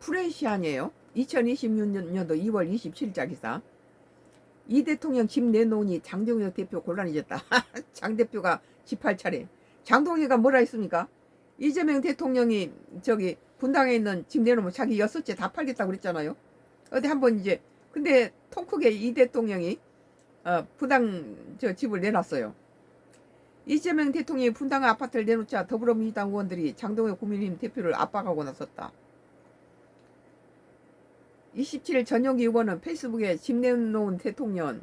프레시안이에요. 2026년도 2월 27일자 기사. 이 대통령 집 내놓으니 장동혁 대표 곤란해졌다. 장 대표가 집 할 차례. 장동혁가 뭐라 했습니까? 이재명 대통령이 저기 분당에 있는 집 내놓으면 자기 6채 다 팔겠다고 그랬잖아요. 어디 한번 이제 근데 통 크게 이 대통령이 분당 저 집을 내놨어요. 이재명 대통령이 분당 아파트를 내놓자 더불어민주당 의원들이 장동혁 국민의힘 대표를 압박하고 나섰다. 27일 전용기 의원은 페이스북에 집 내놓은 대통령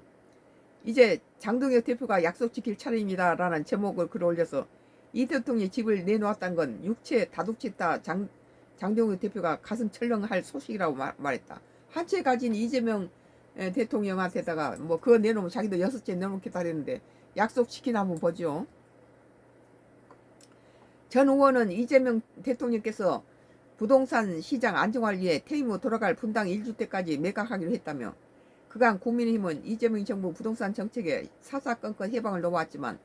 이제 장동혁 대표가 약속 지킬 차례입니다 라는 제목을 글 올려서 이 대통령이 집을 내놓았다는 건 육체 다독쳤다 장동혁 대표가 가슴 철렁할 소식이라고 말했다. 한 채 가진 이재명 대통령한테다가 뭐 그거 내놓으면 자기도 6채 내놓겠다 그랬는데 약속 지키나 한번 보죠. 전 의원은 이재명 대통령께서 부동산 시장 안정화를 위해 퇴임 후 돌아갈 분당 1주택까지 매각하기로 했다며 그간 국민의힘은 이재명 정부 부동산 정책에 사사건건 해방을 놓아왔지만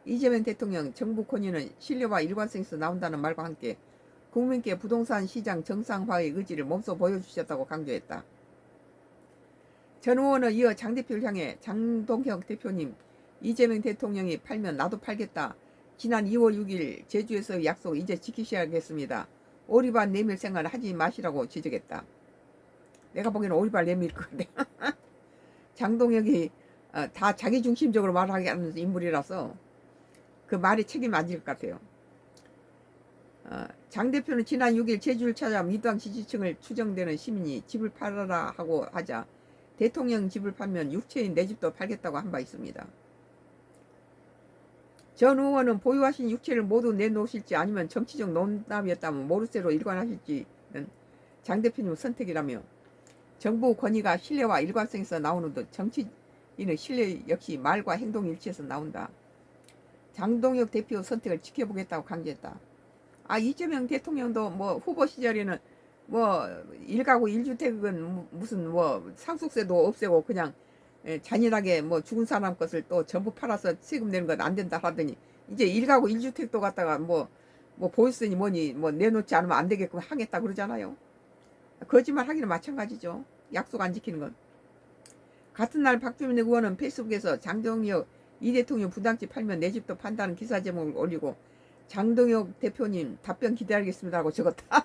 이재명 대통령 정부 권위는 신뢰와 일관성에서 나온다는 말과 함께 국민께 부동산 시장 정상화의 의지를 몸소 보여주셨다고 강조했다. 전 의원은 이어 장 대표를 향해 장동혁 대표님 이재명 대통령이 팔면 나도 팔겠다. 지난 2월 6일 제주에서의 약속 이제 지키셔야겠습니다. 오리발 내밀 생각을 하지 마시라고 지적했다. 내가 보기에는 오리발 내밀 것 같아. 장동혁이 다 자기중심적으로 말하게 하는 인물이라서 그 말에 책임 안 질 것 같아요. 장 대표는 지난 6일 제주를 찾아 민주당 지지층을 추정되는 시민이 집을 팔아라 하고 하자 대통령 집을 팔면 육체인 내 집도 팔겠다고 한 바 있습니다. 전 의원은 보유하신 육체를 모두 내놓으실지 아니면 정치적 농담이었다면 모르쇠로 일관하실지는 장 대표님 선택이라며 정부 권위가 신뢰와 일관성에서 나오는 듯 정치인의 신뢰 역시 말과 행동 일치에서 나온다. 장동혁 대표 선택을 지켜보겠다고 강조했다. 이재명 대통령도 뭐 후보 시절에는 뭐 1가구 1주택은 무슨 뭐 상속세도 없애고 그냥 잔인하게 뭐 죽은 사람 것을 또 전부 팔아서 세금 내는 건 안 된다 하더니 이제 1가구 1주택도 갖다가 뭐 보였으니 뭐니 뭐 내놓지 않으면 안 되게끔 하겠다 그러잖아요. 거짓말 하기는 마찬가지죠. 약속 안 지키는 건. 같은 날 박주민 의원은 페이스북에서 장동혁 이 대통령 분당집 팔면 내 집도 판다는 기사 제목을 올리고 장동혁 대표님 답변 기다리겠습니다 하고 적었다.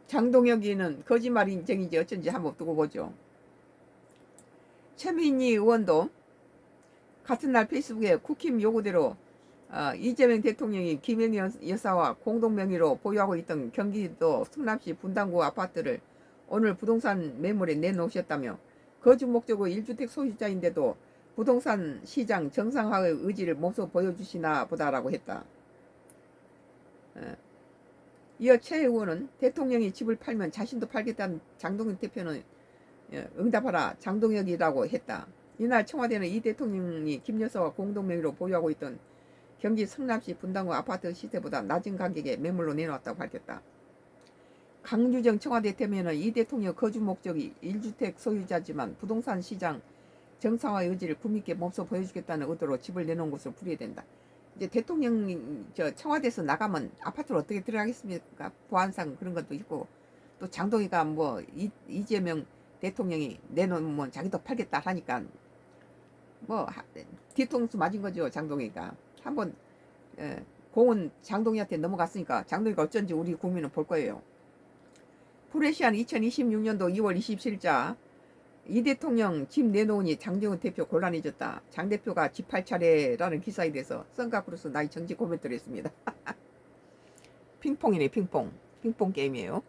장동혁이는 거짓말 인정인지 어쩐지 한번 두고 보죠. 최민희 의원도 같은 날 페이스북에 국힘 요구대로 이재명 대통령이 김영희 여사와 공동명의로 보유하고 있던 경기도 성남시 분당구 아파트를 오늘 부동산 매물에 내놓으셨다며 거주 목적의 1주택 소유자인데도 부동산 시장 정상화의 의지를 몸소 보여주시나 보다라고 했다. 이어 최 의원은 대통령이 집을 팔면 자신도 팔겠다는 장동혁 대표는 응답하라 장동혁이라고 했다. 이날 청와대는 이 대통령이 김 여사와 공동명의로 보유하고 있던 경기 성남시 분당구 아파트 시세보다 낮은 가격에 매물로 내놓았다고 밝혔다. 강유정 청와대 대변인은 이 대통령 거주 목적이 1주택 소유자지만 부동산 시장 정상화 의지를 국민께 몸소 보여주겠다는 의도로 집을 내놓은 것으로 풀이된다. 이제 대통령이 청와대에서 나가면 아파트로 어떻게 들어가겠습니까? 보안상 그런 것도 있고 또 장동희가 뭐 이재명 대통령이 내놓으면 자기도 팔겠다 하니까 뭐 뒤통수 맞은 거죠. 장동희가 한번 공은 장동희한테 넘어갔으니까 장동희가 어쩐지 우리 국민은 볼 거예요. 프레시안 2026년도 2월 27일자 이 대통령 집 내놓으니 장동혁 대표 곤란해졌다. 장 대표가 집 팔 차례라는 기사에 대해서 썬가크루스 나이 정지 코멘트를 했습니다. 핑퐁이네 핑퐁 게임이에요.